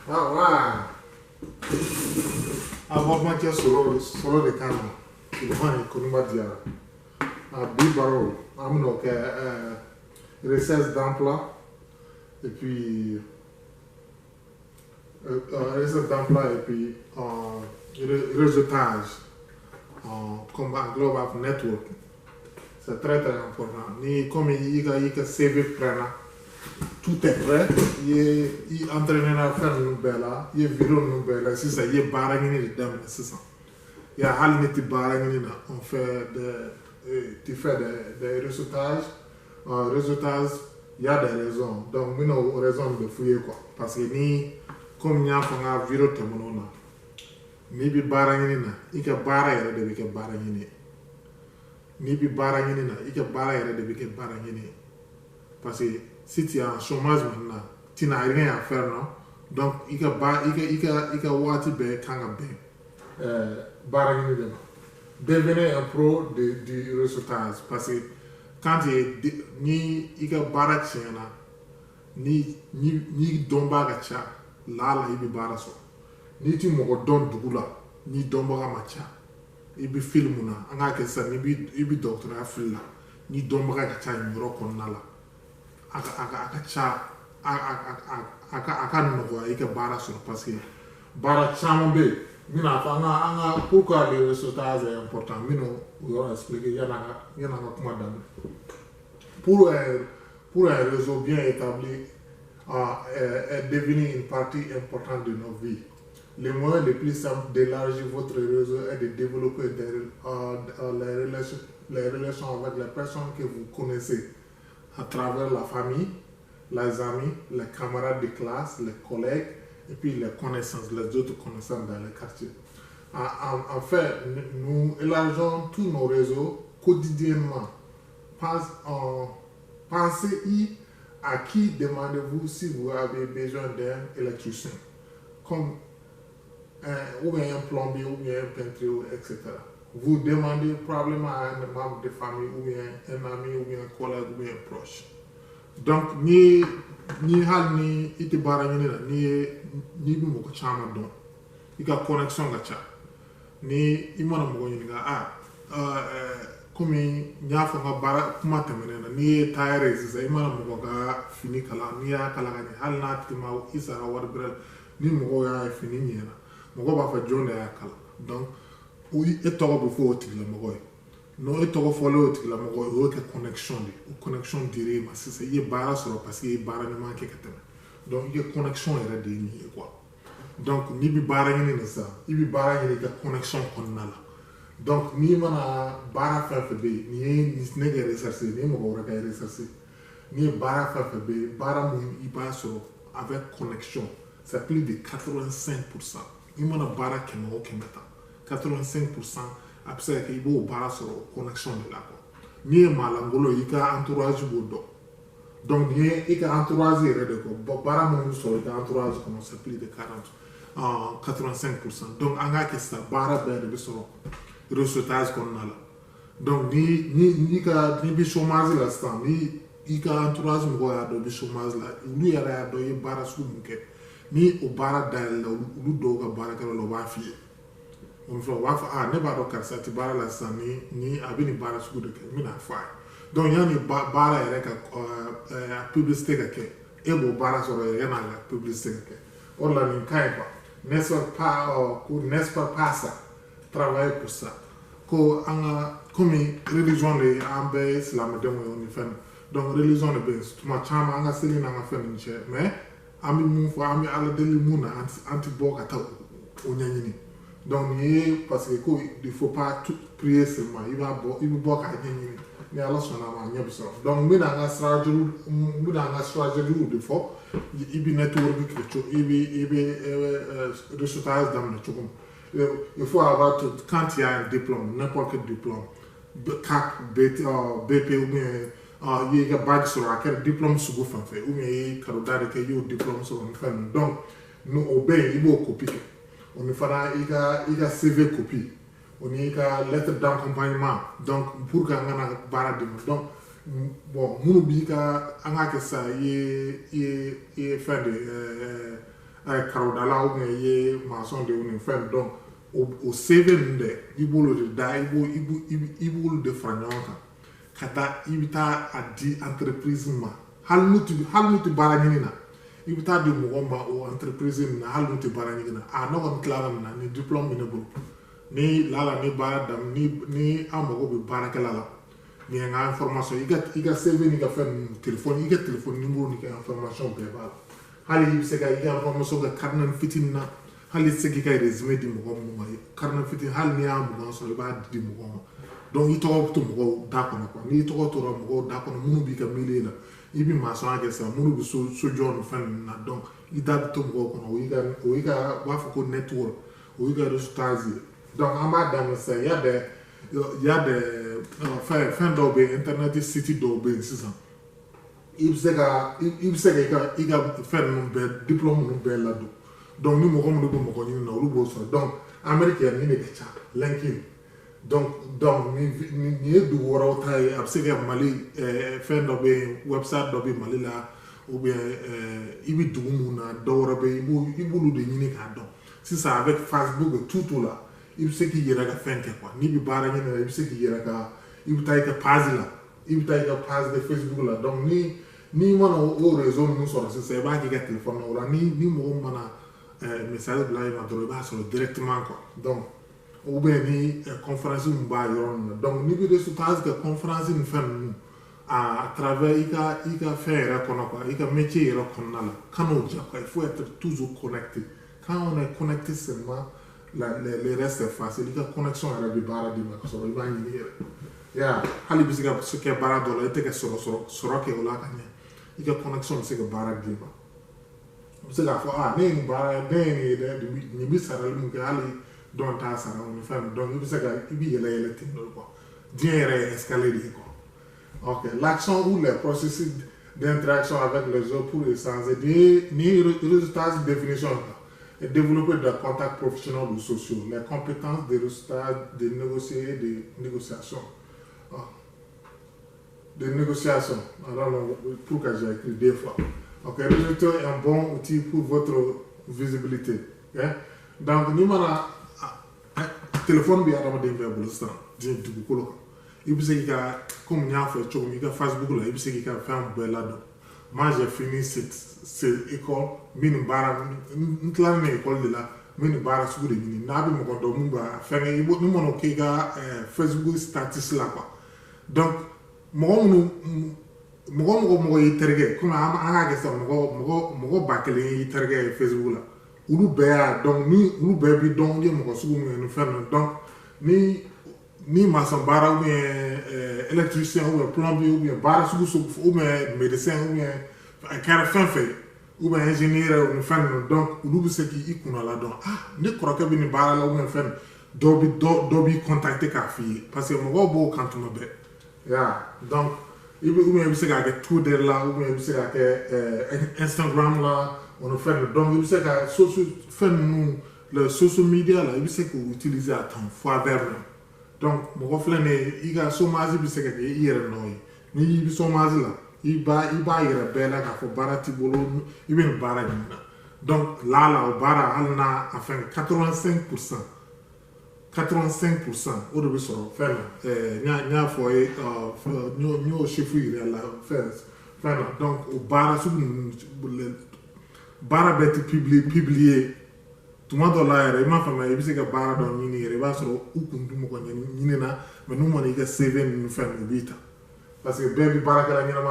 Ah, avant que solo de cana, il va y dire à Bibaro, amenons que recherche d'emploi et puis recherche d'emploi et puis réseautage comme un global network. C'est très très important. Ni comme il y a CV prena, tout est prêt. Il entraîne à faire une belle, il est virou une belle, c'est ça, il est barangini de dame, c'est ça. Il y a hal neti barangini là, on fait tu fais des réseautages, réseautage, il y a des raisons. Donc, nous avons raison de fouiller quoi. Parce que ni, comme il y a un virou de mon ni bi barangini là, il y a barangini de bi barangini. Ni bi barangini là, il y a barangini de bi barangini. Parce que si tu es en chômage maintenant, tu n'as rien à faire, non? Donc, il y a wati be kanga be. Barangini. Devenez un pro du réseautage. Parce que quand ni il y a barakchena, ni domba gacha, là, il y a baraso. Ni tu m'as donné du goût ni domba gacha. Il y a film na, anga kesa, ni bi docteur film là, ni domba gacha, ni rokon nala. Aka nɔgɔya i ka baara sɔrɔ parce que baara caman bɛ yen n bɛna fɔ an ka pourquoi le réseautage est important n bɛna o yɔrɔ expliquer yan'an ka kuma daminɛ pour un réseau bien établi est devenu une partie importante de nos vies. Le moyen le plus simple d'élargir votre réseau est de développer les relations avec les personnes que vous connaissez à travers la famille, les amis, les camarades de classe, les collègues, et puis les connaissances, les autres connaissances dans le quartier. En fait, nous élargissons tous nos réseaux quotidiennement. Pensez-y à qui demandez-vous si vous avez besoin d'un électricien, comme ou bien un plombier, ou bien un peintre, etc. Vous demandez probablement à un membre de famille, ou bien un ami, ou bien un collègue, ou bien un proche. Donc, ni hal ni iti barangini na, ni bi moko chama don. Ika connexion gacha. Ni imana moko yini ga, kumi nyafo nga bara kuma temene na, ni tayare sisa, imana moko ga fini kala, ni ya kala gani, hal na tima isa ga warbirel, ni moko ya fini nyena. Moko ba fa jonde ya kala. Donc, e togo bu fo otigla moko yi. No e togo folo otigla moko yi, o ke connexion di. O connexion dire ma sisa, ye bara soro parce que ye bara ni manke kateme. Donc, ye connexion ere de ni e quoi. Donc, ni bi bara ngini na sa, ibi bara ngini ka connexion konna la. Donc, ni mana bara fa be, ni nege recherche, ni moko ora ka recherche. Ni bara fa be, bara mu iba soro avec connexion. C'est plus de 85%. Il y a une barre qui est 85% après qu'il y a une barre sur la connexion de la quoi. Ni malangolo il y a entourage bodo. Donc il y a entourage de quoi. Barre mon sur le entourage comme c'est plus de 85%. Donc en quelque sorte barre de sur le réseautage qu'on a là. Donc ni bi chômage là stand ni il y a entourage mo ya do bi chômage là. Lui ya da do barre sur muke. Ni o bara dal la lu do ga bara kala lo ba fi on flo wa fa ne ba do kar sa ti bara la sa ni abini bara su de ke mi na fa donc yani bara ere ka publicité ka ke e bo bara so re na la publicité ka ke on la ni kai ba n'est-ce pas passa travailler pour ça ko anga comme religion le ambe islam de mo ni fen donc religion le be tuma chama anga seli na nga fen ni che mais ami mu fo ami ala deli muna anti boka ta onyanyini donc ni parce que il faut pas tout prier seulement il va boka nyanyini mais Allah sona ma nyabiso donc mi na nga strategy de fo ibi network ki ibi résultat dans le chukum il faut avoir tout quand il y a un diplôme n'importe quel diplôme CAC BP ou bien il y a bac sur laquelle diplôme sur vous fait ou bien il y a diplôme sur vous fait donc nous obéissons il faut copier on fera il y a CV copie on y a lettre d'accompagnement donc pour qu'on ait barre de donc bon nous bi ka anga que ça il fait de karodala ou bien ye maçon de ou femme donc au CV nde ibolo de da ibolo de franyanka kata ibita adi entreprise ma halmuti barani na ibita de mugomba o entreprise na halmuti barani na no on clara na ni diplôme ne bulu ni lala ni bara dam ni amogo be barakala la ni nga information iga CV ni ga fen téléphone iga téléphone numéro ni ga information be ba hali se ga iga information ga karnan fitin na hali se ga resume di mo mo karnan fitin hal ni am ga so ba di mo donc i to to mo da ko na ko ni to to ro mo da ko mo bi ka mile la ibi ma so ga sa mo bi so jono fan na donc i da to mo ko no iga wa fa ko network o iga resultats donc en bas dans ça il y a des fin d'obe internet city d'obe c'est ça il se ga faire non be diplôme non be là do donc ni mo ko ni no lu bo so donc américain ni ne cha linkin donc ni du woro tay absega mali fin d'obe website d'obe mali là ou bien ibi du na do be ibu lu de ni ka do c'est ça avec Facebook tout là il sait qu'il y a fin quoi ni bi bara ni il sait qu'il y a il taille que page là il taille que page de Facebook là donc ni mon au réseau nous sur c'est pas qui téléphone là ni mo mana message là il va droit sur directement quoi donc ou bien ni conférence mu ba yoron donc ni bi résultat que conférence ni fait à travers il a faire quoi il a métier là quand il faut être toujours connecté quand on est connecté seulement le reste est facile. Il y a connexion avec le barra de Microsoft. Il va y aller. Yeah, hali bisiga ce qui est barra de la tête sur que on l'a gagné. Il y a connexion avec le barra de Microsoft. C'est la fois né barra né ni bisara le muke hali don ta sara on fait donc il bisiga ibi yele yele tinno quoi. Bien escalader quoi. OK, l'action ou le processus d'interaction avec les autres pour échanger ni résultats de définition et développer des contacts professionnels ou sociaux, les compétences des résultats de négocier des négociations. Des négociations. Alors, pourquoi j'ai écrit deux fois. Ok, le résultat est un bon outil pour votre visibilité. Okay? Donc, nous avons un téléphone qui est à l'instant. Il y a comme il y a fait Facebook, il y a fait un bel ado. Moi, j'ai fini cette école, mini bara, une école de là, mini bara sur les mini. Nabi mo kondo mumba, faire une bonne mon okega Facebook status là quoi. Donc, mo yiterge, comme anga gesa mo bakele yiterge Facebook là. Ulu bea donc ulu baby donc je mo sugu mo faire donc ni maçon bara ou bien électricien ou bien plombier ou bien bara sugu ou bien médecin ou bien fin fait ou bien ingénieur ou fan donc ulu se qui ikuna la donc ne crois que bien bara la ou bien fan dobi contacter ka fille parce que mo bo quand mo be ya donc il ou bien se ga get tout de là ou bien se ga que Instagram là on fait donc il se ga social nous le social media là il se que utiliser à temps fois vers donc mo flane iga so mazi bi se ga yere noy ni bi so mazi là il va yere bela ka fo barati bolo ibn bara donc là au bara alna a fait 85% au début sur faire nya fo nyo chiffre là faire donc au bara sous bara bet publié tout le monde là il m'a fait il que bara don ni il va sur ou kundu mo ko ni na mais nous on est CV nous faire vite parce que baby bara kala ni na